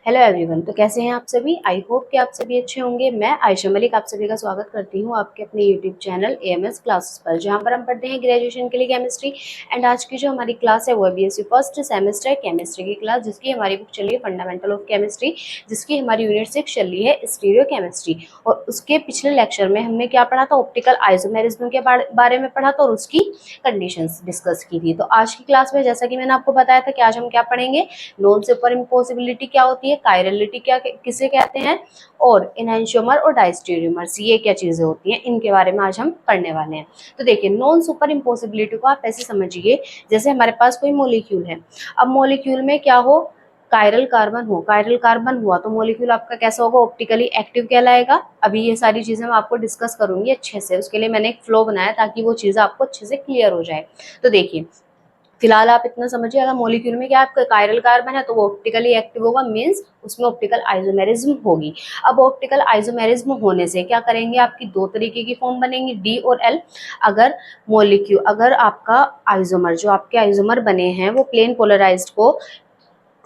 Hello everyone. तो कैसे हैं आप सभी? आई होप कि आप सभी अच्छे होंगे। मैं आयशा मलिक आप सभी का स्वागत करती हूं आपके अपने यूट्यूब चैनल एएमएस क्लासेस पर, जहां पर हम पढ़ते हैं ग्रेजुएशन के लिए केमिस्ट्री। एंड आज की जो हमारी क्लास है वो बीएससी फर्स्ट सेमेस्टर केमिस्ट्री की क्लास, जिसकी हमारी बुक चली है फंडामेंटल ऑफ केमिस्ट्री, जिसकी हमारी यूनिट 6 चल रही है स्टीरियो केमिस्ट्री। और उसके पिछले लेक्चर में हमने क्या पढ़ा था? ऑप्टिकल आइसोमेरिज्म के बारे में पढ़ा था और उसकी कंडीशंस डिस्कस की थी। तो आज की क्लास में जैसा कि मैंने आपको बताया था कि आज हम क्या पढ़ेंगे, नॉन सुपर इम्पॉसिबिलिटी क्या होती है, कायरलिटी क्या किसे कहते हैं, और एनहांसियोमर और डायस्टेरियोमर्स ये क्या चीजें होती हैं, इनके बारे में आज हम पढ़ने वाले हैं। तो देखिए, नॉन सुपर इम्पॉसिबिलिटी को आप ऐसे समझिए जैसे हमारे पास कोई मॉलिक्यूल है। अब मॉलिक्यूल में क्या हो, कायरल कार्बन हुआ तो मॉलिक्यूल आपका कैसा होगा? ऑप्टिकली एक्टिव कहलाएगा। अभी ये सारी चीजें मैं आपको डिस्कस करूंगी अच्छे से, उसके लिए मैंने एक फ्लो बनाया ताकि वो चीजें आपको अच्छे से क्लियर हो जाए। तो देखिए, फिलहाल आप इतना समझिए, अगर मॉलिक्यूल में क्या आपका कायरल कार्बन है तो वो ऑप्टिकली एक्टिव होगा, मींस उसमें ऑप्टिकल आइसोमेरिज्म होगी। अब ऑप्टिकल आइसोमेरिज्म होने से क्या करेंगे, आपकी दो तरीके की फॉर्म बनेंगी, डी और एल। अगर आपका आइसोमर, जो आपके आइसोमर बने हैं वो प्लेन पोलराइज्ड को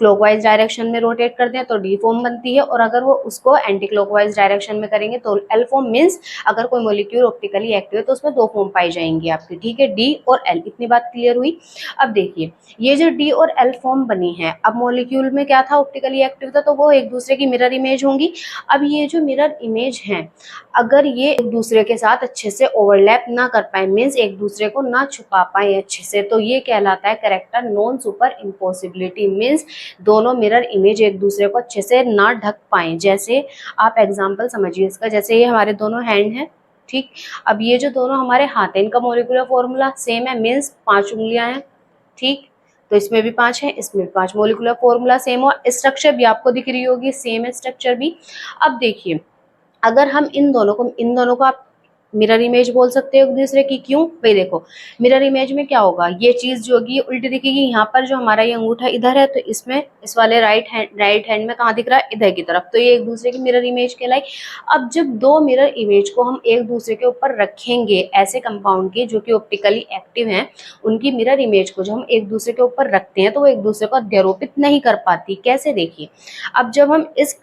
क्लॉकवाइज डायरेक्शन में रोटेट कर दें तो डी फॉर्म बनती है, और अगर वो उसको एंटी क्लॉकवाइज डायरेक्शन में करेंगे तो एल फॉर्म। मींस अगर कोई मॉलिक्यूल ऑप्टिकली एक्टिव है तो उसमें दो फॉर्म पाई जाएंगी आपकी, ठीक है, डी और एल। इतनी बात क्लियर हुई। अब देखिए, ये जो डी और एल फॉर्म बनी है, अब मॉलिक्यूल में क्या था, ऑप्टिकली एक्टिव था तो वो एक दूसरे की मिरर इमेज होंगी। अब ये जो मिरर इमेज है, अगर ये एक दूसरे के साथ अच्छे से ओवरलैप ना कर पाए, मीन्स एक दूसरे को ना छुपा पाए अच्छे से, तो ये कहलाता है character non super impossibility. Means दोनों मिरर इमेज एक दूसरे को अच्छे से ना ढक पाए। जैसे आप एग्जांपल समझिए इसका, जैसे ये हमारे दोनों हैंड हैं, ठीक। अब ये जो दोनों हमारे हाथ हैं, इनका मॉलिक्यूलर फॉर्मूला सेम है, मीन्स 5 उंगलियां हैं, ठीक। तो इसमें भी 5 है, इसमें भी 5, मॉलिक्यूलर फॉर्मूला सेम हो, स्ट्रक्चर भी आपको दिख रही होगी, सेम है स्ट्रक्चर भी। अब देखिए, अगर हम इन दोनों को आप मिरर इमेज बोल सकते हो एक दूसरे की। क्यों भाई? देखो, मिरर इमेज में क्या होगा, ये चीज जो होगी उल्टी दिखेगी। यहाँ पर जो हमारा ये अंगूठा इधर है तो इसमें, इस वाले राइट हैंड में कहाँ दिख रहा है? इधर की तरफ। तो ये एक दूसरे की मिरर इमेज कहलाई। अब जब दो मिरर इमेज को हम एक दूसरे के ऊपर रखेंगे, ऐसे कंपाउंड के जो कि ऑप्टिकली एक्टिव हैं, उनकी मिरर इमेज को जब हम एक दूसरे के ऊपर रखते हैं तो वो एक दूसरे को अध्यारोपित नहीं कर पाती। कैसे? देखिए, अब जब हम इस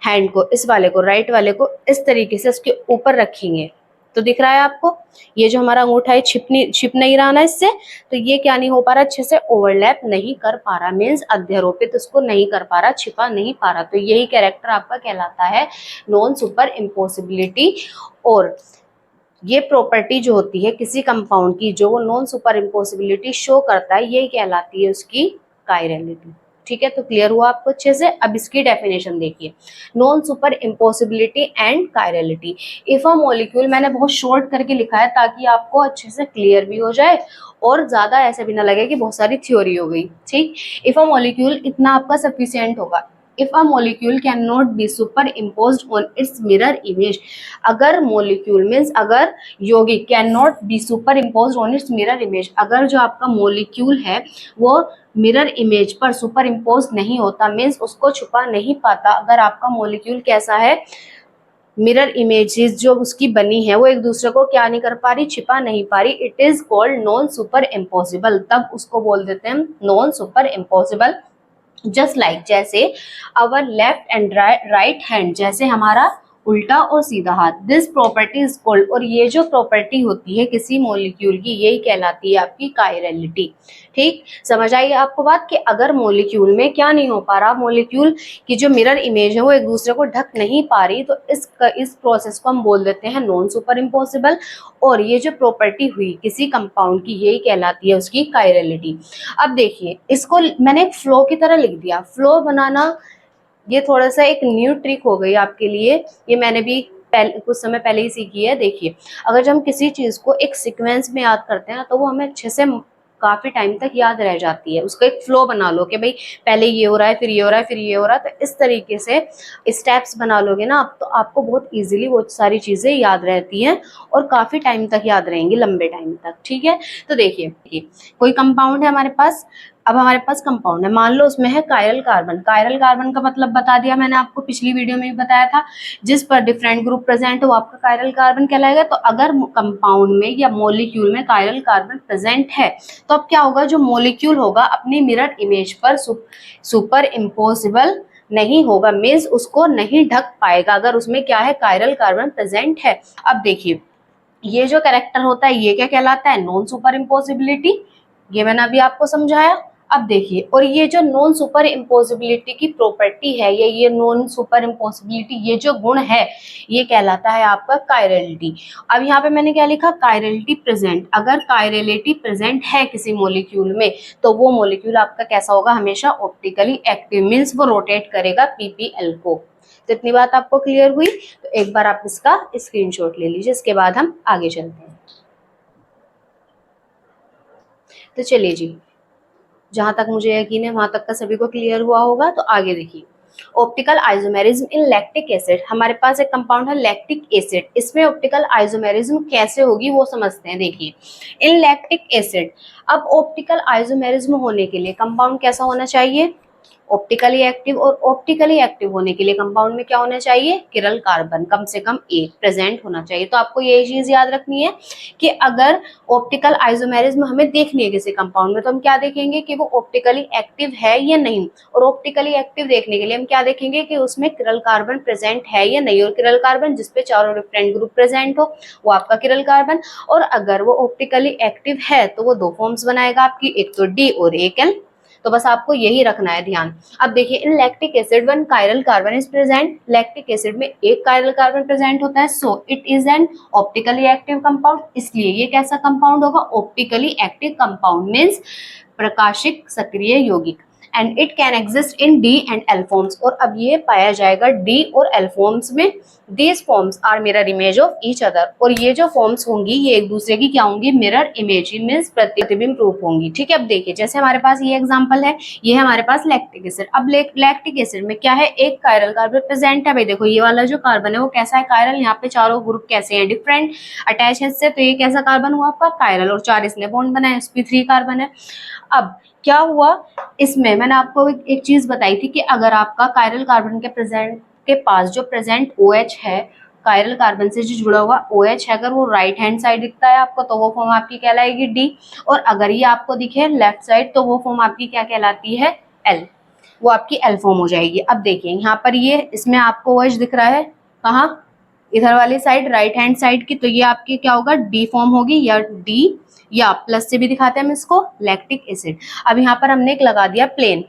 हैंड को, इस वाले को, राइट वाले को इस तरीके से उसके ऊपर रखेंगे तो दिख रहा है आपको, ये जो हमारा अंगूठा है छिप नहीं रहा ना इससे, तो ये क्या नहीं हो पा रहा, अच्छे से ओवरलैप नहीं कर पा रहा, मीन्स अध्यारोपित उसको नहीं कर पा रहा, छिपा नहीं पा रहा। तो यही कैरेक्टर आपका कहलाता है नॉन सुपर इम्पॉसिबिलिटी। और ये प्रॉपर्टी जो होती है किसी कंपाउंड की, जो वो नॉन सुपर इम्पॉसिबिलिटी शो करता है, यही कहलाती है उसकी कायरलिटी। ठीक है, तो क्लियर हुआ आपको अच्छे से? अब इसकी डेफिनेशन देखिए, non super impossibility and chirality. If a molecule, मैंने बहुत शॉर्ट करके लिखा है ताकि आपको अच्छे से क्लियर भी हो जाए और ज्यादा ऐसे भी ना लगे कि बहुत सारी थ्योरी हो गई, ठीक। इफ अ मॉलिक्यूल, इतना आपका सफिशिएंट होगा। If a molecule can not be super imposed on it's mirror image, अगर मॉलिक्यूल मीन्स अगर यौगिक can not be super imposed on it's mirror image, अगर जो आपका मॉलिक्यूल है वो मिरर इमेज पर सुपर इम्पोज नहीं होता, मीन्स उसको छुपा नहीं पाता। अगर आपका मॉलिक्यूल कैसा है, मिरर इमेजेस जो उसकी बनी है वो एक दूसरे को क्या नहीं कर पा रही, छिपा नहीं पा रही, it is called non super impossible. तब उसको बोल देते हैं non super impossible. Just like, जैसे अवर लेफ्ट एंड राइट हैंड, जैसे हमारा उल्टा और सीधा हाथ। दिस प्रॉपर्टी इज कॉल्ड, और ये जो प्रॉपर्टी होती है किसी मॉलिक्यूल की, यही कहलाती है आपकी कायरलिटी। ठीक, समझ आई आपको बात कि अगर मॉलिक्यूल में क्या नहीं हो पा रहा, मॉलिक्यूल की जो मिरर इमेज है वो एक दूसरे को ढक नहीं पा रही, तो इस प्रोसेस को हम बोल देते हैं नॉन सुपर इम्पॉसिबल। और ये जो प्रॉपर्टी हुई किसी कंपाउंड की, यही कहलाती है उसकी कायरलिटी। अब देखिए, इसको मैंने एक फ्लो की तरह लिख दिया। फ्लो बनाना ये थोड़ा सा एक न्यू ट्रिक हो गई आपके लिए, ये मैंने भी कुछ समय पहले ही सीखी है। देखिए, अगर जब हम किसी चीज को एक सीक्वेंस में याद करते हैं ना, तो वो हमें अच्छे से काफी टाइम तक याद रह जाती है। उसका एक फ्लो बना लो कि भाई पहले ये हो रहा है, फिर ये हो रहा है, फिर ये हो रहा है, तो इस तरीके से स्टेप्स बना लोगे ना आप, तो आपको बहुत इजीली वो सारी चीजें याद रहती हैं और काफी टाइम तक याद रहेंगी, लंबे टाइम तक। ठीक है, तो देखिए, कोई कंपाउंड है हमारे पास। अब हमारे पास कंपाउंड है, मान लो उसमें है कायरल कार्बन। कायरल कार्बन का मतलब बता दिया मैंने आपको, पिछली वीडियो में भी बताया था। जिस पर डिफरेंट ग्रुप प्रेजेंट हो वो आपका कायरल कार्बन कहलाएगा। तो अगर कंपाउंड में या मॉलिक्यूल में कायरल कार्बन प्रेजेंट है, तो अब क्या होगा, जो मॉलिक्यूल होगा अपनी मिरर इमेज पर सुपर इम्पोसिबल नहीं होगा, मीन्स उसको नहीं ढक पाएगा अगर उसमें क्या है, कायरल कार्बन प्रेजेंट है। अब देखिए ये जो कैरेक्टर होता है ये क्या कहलाता है, नॉन सुपर इम्पोसिबिलिटी, ये मैंने अभी आपको समझाया। अब देखिए, और ये जो नॉन सुपर इम्पोसिबिलिटी की प्रॉपर्टी है, ये नॉन सुपर इम्पोसिबिलिटी ये जो गुण है ये कहलाता है आपका कायरलिटी। अब यहाँ पे मैंने क्या लिखा, कायरलिटी प्रेजेंट। अगर कायरलिटी प्रेजेंट है किसी मॉलिक्यूल में तो वो मॉलिक्यूल आपका कैसा होगा, हमेशा ऑप्टिकली एक्टिव, मीन्स वो रोटेट करेगा पीपीएल को। तो इतनी बात आपको क्लियर हुई। तो एक बार आप इसका स्क्रीनशॉट ले लीजिए, इसके बाद हम आगे चलते हैं। तो चलिए जी, जहां तक मुझे यकीन है वहां तक का सभी को क्लियर हुआ होगा। तो आगे देखिए, ऑप्टिकल आइसोमेरिज्म इन लैक्टिक एसिड। हमारे पास एक कंपाउंड है लैक्टिक एसिड, इसमें ऑप्टिकल आइसोमेरिज्म कैसे होगी वो समझते हैं। देखिए इन लैक्टिक एसिड, अब ऑप्टिकल आइसोमेरिज्म होने के लिए कंपाउंड कैसा होना चाहिए, ऑप्टिकली एक्टिव। और ऑप्टिकली एक्टिव होने के लिए कंपाउंड में क्या होना चाहिए, किरल कार्बन कम से कम एक प्रेजेंट होना चाहिए। तो आपको ये चीज याद रखनी है कि अगर ऑप्टिकल आइसोमेरिज्म हमें देखनी है किसी कंपाउंड में तो हम क्या देखेंगे कि वो ऑप्टिकली एक्टिव है या नहीं। और ऑप्टिकली एक्टिव देखने के लिए हम क्या देखेंगे कि उसमें किरल कार्बन प्रेजेंट है या नहीं। और किरल कार्बन जिसपे चारों डिफरेंट ग्रुप प्रेजेंट हो वो आपका किरल कार्बन। और अगर वो ऑप्टिकली एक्टिव है तो वो दो फॉर्म्स बनाएगा आपकी, एक तो डी और एक एल। तो बस आपको यही रखना है ध्यान। अब देखिए in lactic acid one chiral carbon is present, lactic acid में एक कायरल कार्बन प्रेजेंट होता है, so it is an optically active compound. इसलिए ये कैसा कंपाउंड होगा, ऑप्टिकली एक्टिव कंपाउंड, मीन्स प्रकाशिक सक्रिय यौगिक। And it can exist in D and L forms, और अब ये पाया जाएगा डी और एल फॉर्म्स में। These forms are mirror image of each other, और ये जो फॉर्म्स होंगी ये एक दूसरे की क्या होंगी, मिरर इमेज, मीन्स प्रतिबिंब रूप होंगी। ठीक है, अब देखिए जैसे हमारे पास ये एग्जांपल है, ये है हमारे पास लैक्टिक एसिड। अब लैक्टिक एसिड में क्या है, एक कायरल कार्बन प्रेजेंट है। भाई देखो ये वाला जो कार्बन है वो कैसा है, कायरल। यहाँ पे चारों ग्रुप कैसे हैं, डिफरेंट अटैच है इससे, तो ये कैसा कार्बन हुआ आपका, कायरल। और 4 इसने बॉन्ड बनाया, sp3 कार्बन है। अब क्या हुआ, इसमें मैंने आपको एक चीज बताई थी कि अगर आपका कायरल कार्बन के प्रेजेंट के पास जो प्रेजेंट OH है, कायरल कार्बन से जो जुड़ा हुआ OH है, अगर वो राइट हैंड साइड दिखता है आपको तो वो फॉर्म आपकी कहलाएगी डी। और अगर ये आपको दिखे लेफ्ट साइड तो वो फॉर्म आपकी क्या कहलाती है, एल। वो आपकी एल फॉर्म हो जाएगी। अब देखिए यहाँ पर ये इसमें आपको OH दिख रहा है कहाँ, इधर वाली साइड, राइट हैंड साइड की, तो ये आपकी क्या होगा, डी फॉर्म होगी, या डी, या प्लस से भी दिखाते हैं हम इसको, लैक्टिक एसिड। अब यहाँ पर हमने एक लगा दिया प्लेन,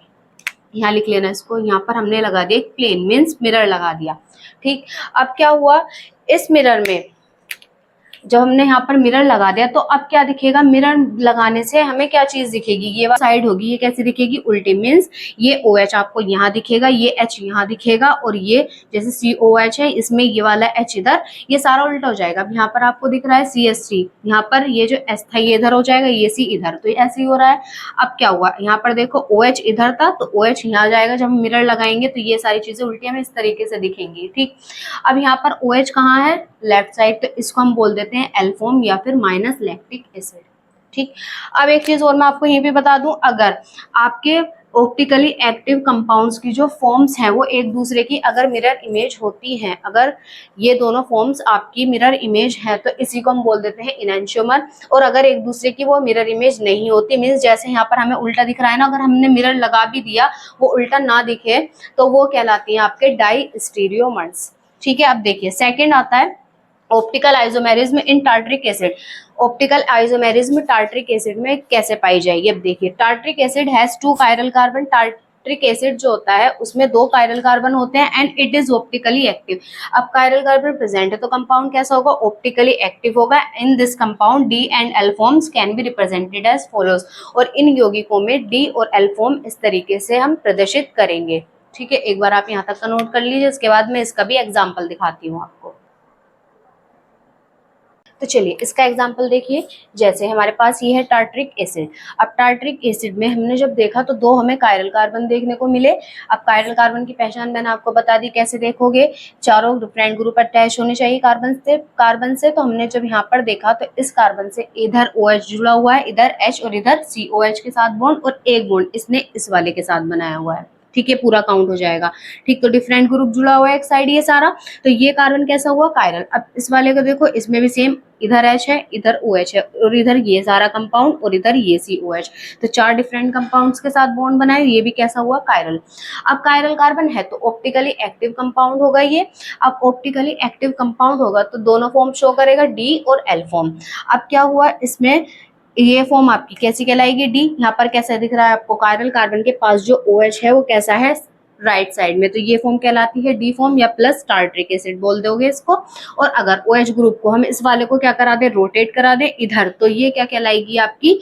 यहाँ लिख लेना इसको, यहाँ पर हमने लगा दिया एक प्लेन, मीन्स मिरर लगा दिया। ठीक, अब क्या हुआ, इस मिरर में जब हमने यहाँ पर मिरर लगा दिया तो अब क्या दिखेगा, मिरर लगाने से हमें क्या चीज दिखेगी, ये साइड होगी, ये कैसे दिखेगी, उल्टी, मीन्स ये OH आपको यहाँ दिखेगा, ये H यहाँ दिखेगा, और ये जैसे COH है इसमें ये वाला H इधर, ये सारा उल्टा हो जाएगा। अब यहाँ पर आपको दिख रहा है CH3, यहाँ पर ये जो S था ये इधर हो जाएगा, ये C इधर, तो ये ऐसे ही हो रहा है। अब क्या हुआ, यहाँ पर देखो OH इधर था तो OH यहाँ आ जाएगा, जब हम मिरर लगाएंगे तो ये सारी चीजें उल्टी हमें इस तरीके से दिखेंगी। ठीक, अब यहाँ पर OH कहाँ है, लेफ्ट साइड, तो इसको हम बोल देते हैं एल फॉर्म या फिर माइनस लैक्टिक एसिड। ठीक, अब एक चीज और मैं आपको यहीं पे बता दूं, अगर आपके ऑप्टिकली एक्टिव कंपाउंड्स की जो फॉर्म्स हैं वो एक दूसरे की अगर मिरर इमेज होती हैं, अगर ये दोनों फॉर्म्स आपकी मिरर इमेज है तो इसी को हम बोल देते हैं इनैंशियोमर। और अगर एक दूसरे की वो मिरर इमेज नहीं होती, मीन्स जैसे यहाँ पर हमें उल्टा दिख रहा है ना, अगर हमने मिरर लगा भी दिया वो उल्टा ना दिखे तो वो कहलाती है आपके डाई स्टीरियोमर्स। ठीक है, अब देखिए सेकंड आता है optical isomerism in tartaric acid. Optical isomerism tartaric acid में कैसे पाई जाएगी, अब देखिए tartaric acid has 2 chiral carbon. Tartaric acid जो होता है उसमें 2 कायरल कार्बन होते हैं and it is optically active. अब कायरल कार्बन प्रेजेंट है तो कंपाउंड कैसा होगा, ऑप्टिकली एक्टिव होगा। In this compound D and L forms can be represented as follows, और इन यौगिकों में डी और एल फॉर्म इस तरीके से हम प्रदर्शित करेंगे। ठीक है, एक बार आप यहाँ तक का नोट कर लीजिए, इसके बाद मैं इसका भी एग्जाम्पल दिखाती हूँ आपको। तो चलिए इसका एग्जाम्पल देखिए, जैसे हमारे पास ये है टार्ट्रिक एसिड। अब टार्ट्रिक एसिड में हमने जब देखा तो 2 हमें कायरल कार्बन देखने को मिले। अब कायरल कार्बन की पहचान मैंने आपको बता दी, कैसे देखोगे, चारों डिफरेंट ग्रुप अटैच होने चाहिए कार्बन से। तो हमने जब यहाँ पर देखा तो इस कार्बन से इधर OH जुड़ा हुआ है, इधर H और इधर COH के साथ बॉन्ड, और एक बॉन्ड इसने इस वाले के साथ बनाया हुआ है। ठीक है, पूरा काउंट हो जाएगा। ठीक, तो डिफरेंट ग्रुप जुड़ा हुआ है एक साइड ये सारा, तो ये कार्बन कैसा हुआ, कायरल। अब इस वाले को देखो, इसमें भी सेम, इधर H है, इधर OH है, और इधर ये सारा कंपाउंड, और इधर ये COH। तो 4 डिफरेंट कंपाउंड्स के साथ बॉन्ड बनाए, ये भी कैसा हुआ, कायरल। अब कायरल कार्बन है तो ऑप्टिकली एक्टिव कंपाउंड होगा ये। अब ऑप्टिकली एक्टिव कंपाउंड होगा तो दोनों फॉर्म शो करेगा, D और L फॉर्म। अब क्या हुआ इसमें, ये फॉर्म आपकी कैसी कहलाएगी, डी। यहाँ पर कैसा दिख रहा है आपको, कायरल कार्बन के पास जो OH है वो कैसा है, राइट साइड में, तो ये फॉर्म कहलाती है डी फॉर्म, या प्लस टार्ट्रिक एसिड बोल दोगे इसको। और अगर OH ग्रुप को हम इस वाले को क्या करा दे, रोटेट करा दे इधर, तो ये क्या कहलाएगी आपकी,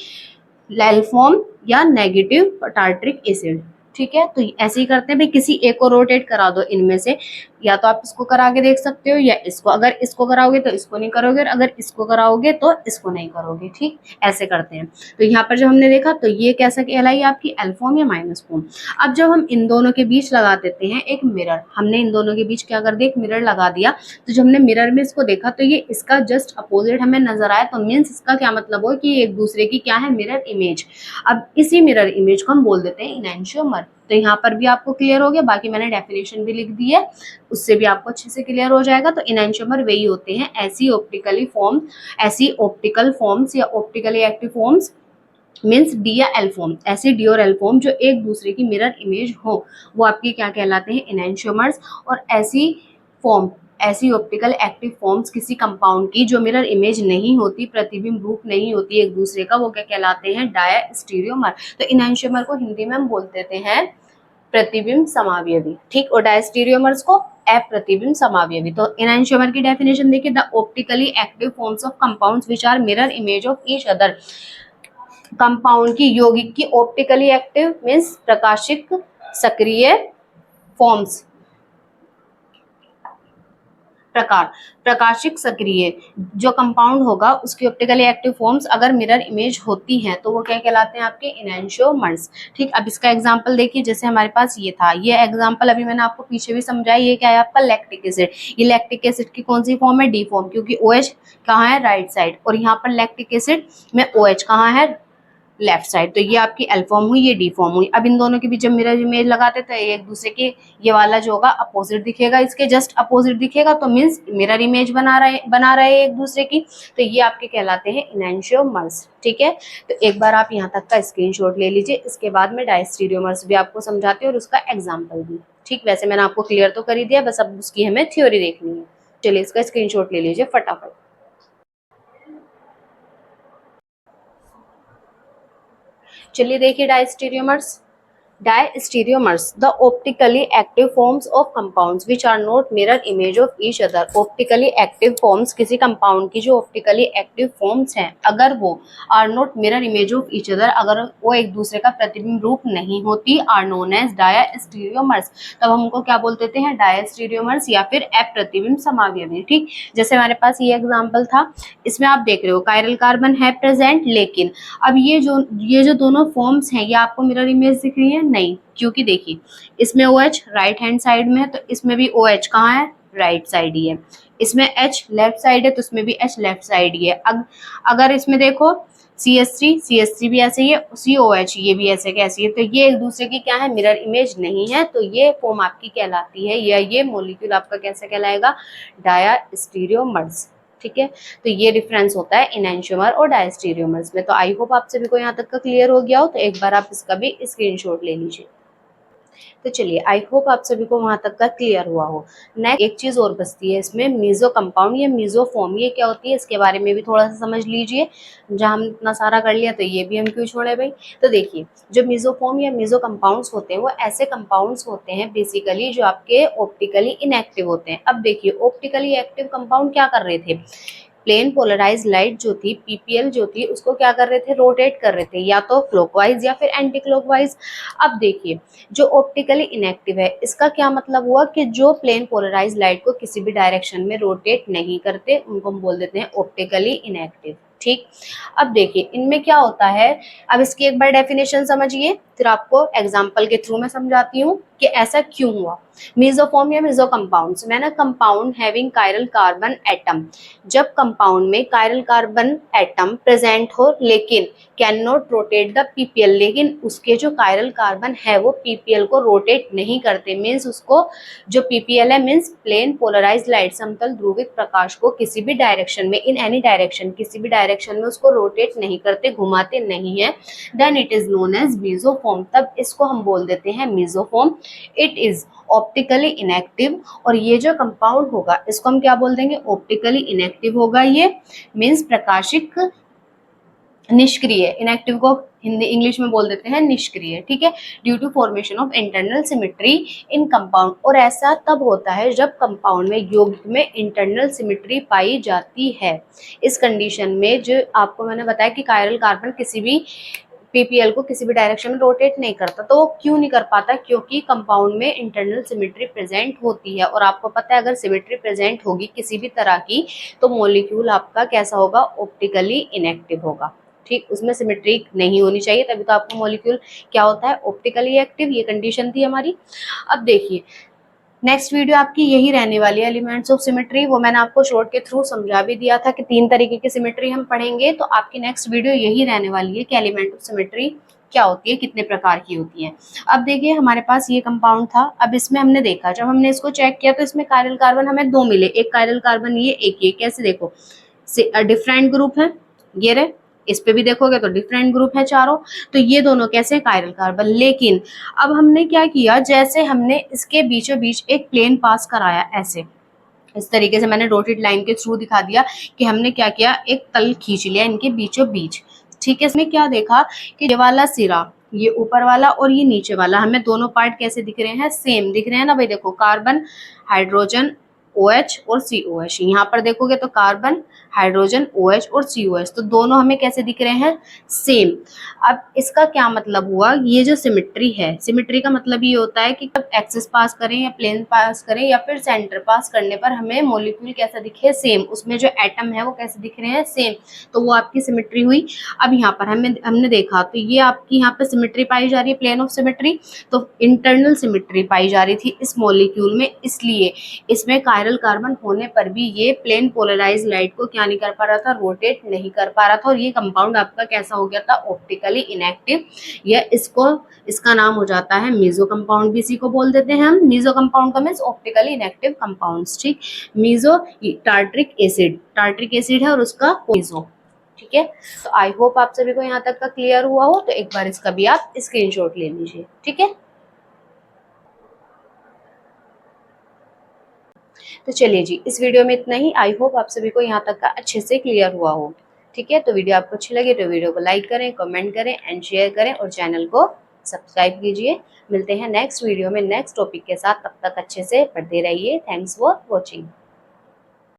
लेल फॉर्म या नेगेटिव टार्ट्रिक एसिड। ठीक है, तो ऐसे ही करते हैं भाई, किसी एक को रोटेट करा दो इनमें से, या तो आप इसको करा के देख सकते हो या इसको, अगर इसको कराओगे तो इसको नहीं करोगे, और अगर इसको कराओगे तो इसको नहीं करोगे। ठीक, ऐसे करते हैं। तो यहाँ पर जब हमने देखा तो ये कैसा कहलाई आपकी, एल फॉर्म या माइनस फॉर्म। अब जब हम इन दोनों के बीच लगा देते हैं एक मिरर, हमने इन दोनों के बीच क्या कर दिया, एक मिरर लगा दिया, तो जब हमने मिरर में इसको देखा तो ये इसका जस्ट अपोजिट हमें नजर आया, तो मीन्स इसका क्या मतलब हो कि एक दूसरे की क्या है, मिरर इमेज। अब इसी मिरर इमेज को हम बोल देते हैं इनैंशियोमर। तो यहाँ पर भी आपको क्लियर हो गया, बाकी मैंने डेफिनेशन भी लिख दी है, उससे भी आपको अच्छे से क्लियर हो जाएगा। तो इनैंशियोमर वही होते हैं, ऐसी ऑप्टिकल फॉर्म्स या optically active forms, means D या एल फॉर्म, ऐसी डी और एल फॉर्म जो एक दूसरे की मिरर इमेज हो, वो आपकी क्या कहलाते हैं, इनैंशियोमर्स। और ऐसी ऑप्टिकल एक्टिव फॉर्म्स किसी कंपाउंड की जो मिरर इमेज नहीं होती, प्रतिबिंब रूप नहीं होती एक दूसरे का, वो क्या कहलाते हैं, डायस्टीरियोमर। तो इनैंशियोमर को हिंदी में हम बोल देते हैं प्रतिबिंब समावयवी। ठीक, और डायस्टीरियोमर्स को अप्रतिबिंब समावयवी। तो इनैंशियोमर की डेफिनेशन देखिए, the optically active forms of compounds which are mirror image of each other. Compound की, यौगिक की ऑप्टिकली एक्टिव मीन्स प्रकाशिक सक्रिय फॉर्म्स, प्रकाशिक सक्रिय जो कंपाउंड होगा उसकी ऑप्टिकली एक्टिव फॉर्म्स अगर मिरर इमेज होती हैं तो वो क्या कहलाते हैं, आपके इनैंशियोमर्स। ठीक, अब इसका एग्जांपल देखिए, जैसे हमारे पास ये था, ये एग्जांपल अभी मैंने आपको पीछे भी समझाया, ये क्या है आपका, लैक्टिक एसिड। ये लैक्टिक एसिड की कौन सी फॉर्म है, डी फॉर्म, क्योंकि OH कहाँ है, राइट साइड, और यहाँ पर लैक्टिक एसिड में OH कहाँ है, लेफ्ट साइड। तो ये आपकी एल फॉर्म हुई, ये डी फॉर्म हुई। अब इन दोनों के बीच जब मिरर इमेज लगाते तो एक दूसरे के, ये वाला जो होगा अपोजिट दिखेगा, इसके जस्ट अपोजिट दिखेगा, तो मीन्स मिरर इमेज बना रहे एक दूसरे की। तो ये आपके कहलाते हैं इनैंशियोमर्स। ठीक है, तो एक बार आप यहाँ तक का स्क्रीनशॉट ले लीजिए, इसके बाद में डायस्टीरियोमर्स भी आपको समझाती हूँ और उसका एग्जाम्पल भी। ठीक, वैसे मैंने आपको क्लियर तो कर ही दिया, बस अब उसकी हमें थ्योरी देखनी है। चलिए इसका स्क्रीनशॉट ले लीजिए फटाफट। चलिए देखिए, Diastereomers, the optically active forms of compounds which are not mirror image of each other. Optically active forms किसी compound की जो optically active forms हैं, अगर वो are not mirror image of each other, अगर वो एक दूसरे का प्रतिबिंब रूप नहीं होती, are known as diastereomers। तब हम उनको क्या बोल देते हैं, diastereomers या फिर अप्रतिबिंब समावयवी। ठीक, जैसे हमारे पास ये एग्जाम्पल था, इसमें आप देख रहे हो कायरल कार्बन है प्रेजेंट, लेकिन अब ये जो दोनों फॉर्म्स हैं, ये आपको मिरर इमेज दिख रही है, नहीं, क्योंकि देखिए इसमें OH राइट हैंड साइड में है, तो इसमें भी OH कहाँ है, राइट साइड ही है। इसमें H लेफ्ट साइड है, तो इसमें भी H लेफ्ट साइड ही है। अगर इसमें देखो CH3 भी ऐसे ही है, COH ये भी ऐसे कैसी है, तो ये एक दूसरे की क्या है, मिरर इमेज नहीं है, तो ये फॉर्म आपकी कहलाती है, या ये मॉलिक्यूल आपका कैसे कहलाएगा, डायस्टीरियोमर्स। ठीक है, तो ये डिफरेंस होता है इनैंशियोमर और डायस्टीरियोमर्स में। तो आई होप आप सभी को यहाँ तक का क्लियर हो गया हो, तो एक बार आप इसका भी स्क्रीनशॉट ले लीजिए। तो चलिए, आई होप आप सभी को वहां तक का क्लियर हुआ हो। नेक्स्ट एक चीज और बचती है इसमें, मीजो कंपाउंड या मीजोफॉर्म, ये क्या होती है, इसके बारे में भी थोड़ा सा समझ लीजिए। जहाँ हम इतना सारा कर लिया तो ये भी हम क्यों छोड़े भाई। तो देखिए, जो मीजोफॉर्म या मीजो कंपाउंड्स होते हैं वो ऐसे कंपाउंड्स होते हैं बेसिकली जो आपके ऑप्टिकली इनएक्टिव होते हैं। अब देखिए, ऑप्टिकली एक्टिव कंपाउंड क्या कर रहे थे, प्लेन पोलराइज लाइट जो थी, PPL जो थी, उसको क्या कर रहे थे, रोटेट कर रहे थे, या तो क्लॉकवाइज या फिर एंटी क्लॉकवाइज। अब देखिए, जो ऑप्टिकली इनएक्टिव है, इसका क्या मतलब हुआ कि जो प्लेन पोलराइज लाइट को किसी भी डायरेक्शन में रोटेट नहीं करते, उनको हम बोल देते हैं ऑप्टिकली इनएक्टिव। ठीक, अब देखिए इनमें क्या होता है, अब इसकी एक बार डेफिनेशन समझिए, फिर आपको एग्जाम्पल के थ्रू मैं समझाती हूँ। कि ऐसा क्यों हुआ। मीसोफॉर्म या मीसो कंपाउंड्स में ना compound having chiral carbon atom, जब कंपाउंड में कायरल कार्बन एटम प्रेजेंट हो लेकिन can not rotate the PPL, लेकिन उसके जो कायरल कार्बन है वो पीपीएल को रोटेट नहीं करते, मीन्स उसको जो पीपीएल है मीन्स प्लेन पोलराइज्ड लाइट, समतल ध्रुवित प्रकाश को किसी भी डायरेक्शन में, इन एनी डायरेक्शन, किसी भी डायरेक्शन में उसको रोटेट नहीं करते, घुमाते नहीं है, then it is known as mesoform, तब इसको हम बोल देते हैं mesoform. It is optically inactive, और ये जो कंपाउंड होगा इसको हम क्या बोल देंगे, ऑप्टिकली इनएक्टिव होगा, ये मीन्स प्रकाशिक निष्क्रिय, इनएक्टिव को हिंदी इंग्लिश में बोल देते हैं निष्क्रिय, ठीक है, due to formation of internal symmetry in compound, और ऐसा तब होता है जब कंपाउंड में यौगिक में इंटरनल सिमेट्री पाई जाती है। इस कंडीशन में जो आपको मैंने बताया कि कायरल कार्बन किसी भी पीपीएल को किसी भी डायरेक्शन में रोटेट नहीं करता, तो वो क्यों नहीं कर पाता, क्योंकि कंपाउंड में इंटरनल सिमेट्री प्रेजेंट होती है, और आपको पता है अगर सिमेट्री प्रेजेंट होगी किसी भी तरह की तो मॉलिक्यूल आपका कैसा होगा, ऑप्टिकली इनएक्टिव होगा, ठीक, उसमें सिमेट्री नहीं होनी चाहिए, तभी तो आपका मॉलिक्यूल क्या होता है, ऑप्टिकली एक्टिव, ये कंडीशन थी हमारी। अब देखिए नेक्स्ट वीडियो आपकी यही रहने वाली है, एलिमेंट्स ऑफ सिमेट्री, वो मैंने आपको शॉर्ट के थ्रू समझा भी दिया था कि 3 तरीके की सिमेट्री हम पढ़ेंगे, तो आपकी नेक्स्ट वीडियो यही रहने वाली है कि एलिमेंट ऑफ सिमेट्री क्या होती है, कितने प्रकार की होती है। अब देखिए हमारे पास ये कंपाउंड था, अब इसमें हमने देखा जब हमने इसको चेक किया तो इसमें कायरल कार्बन हमें 2 मिले, एक कायरल कार्बन ये, एक ये, कैसे देखो डिफरेंट ग्रुप है, ये रहे, इस पे भी देखोगे तो डिफरेंट ग्रुप है चारों, तो ये दोनों कैसे कायरल कार्बन, लेकिन अब हमने क्या किया, जैसे हमने इसके बीचों बीच एक प्लेन पास कराया, ऐसे इस तरीके से मैंने डॉटेड लाइन के थ्रू दिखा दिया कि हमने क्या किया, एक तल खींच लिया इनके बीचों बीच, ठीक है, इसमें क्या देखा कि ये वाला सिरा, ये ऊपर वाला और ये नीचे वाला, हमें दोनों पार्ट कैसे दिख रहे हैं, सेम दिख रहे हैं ना भाई, देखो कार्बन हाइड्रोजन OH और COH, यहाँ पर देखोगे तो कार्बन हाइड्रोजन OH और COH, तो दोनों हमें कैसे दिख रहे हैं, सेम। अब इसका क्या मतलब हुआ, ये जो सिमेट्री है, सिमेट्री का मतलब ये होता है कि जब एक्सिस पास करें या प्लेन पास करें या फिर सेंटर पास करने पर हमें मॉलिक्यूल कैसा दिखे, सेम, उसमें जो एटम है वो कैसे दिख रहे हैं, सेम, तो वो आपकी सिमेट्री हुई। अब यहाँ पर हमने देखा तो ये आपकी यहाँ पे सिमेट्री पाई जा रही है, प्लेन ऑफ सिमेट्री, तो इंटरनल सिमेट्री पाई जा रही थी इस मॉलिक्यूल में, इसलिए इसमें कायरल कार्बन होने पर भी ये प्लेन पोलराइज लाइट को क्या नहीं कर पा रहा था, रोटेट नहीं कर पा रहा था, और ये कंपाउंड आपका कैसा हो गया था, ऑप्टिकली इनएक्टिव, या इसका नाम हो जाता है मीसो कंपाउंड, भी इसी को बोल देते हैं हम मीसो कंपाउंड का मीन्स ऑप्टिकली इनएक्टिव कंपाउंड्स, ठीक, मीसो टार्ट्रिक एसिड है और उसका मीसो, ठीक है। तो आई होप आप सभी को यहाँ तक का क्लियर हुआ हो, तो एक बार इसका भी आप स्क्रीनशॉट ले लीजिए, ठीक है। तो चलिए जी, इस वीडियो में इतना ही, आई होप आप सभी को यहाँ तक का अच्छे से क्लियर हुआ हो, ठीक है। तो वीडियो आपको अच्छी लगे तो वीडियो को लाइक करें, कमेंट करें एंड शेयर करें, और चैनल को सब्सक्राइब कीजिए। मिलते हैं नेक्स्ट वीडियो में नेक्स्ट टॉपिक के साथ, तब तक अच्छे से पढ़ते रहिए। Thanks for watching.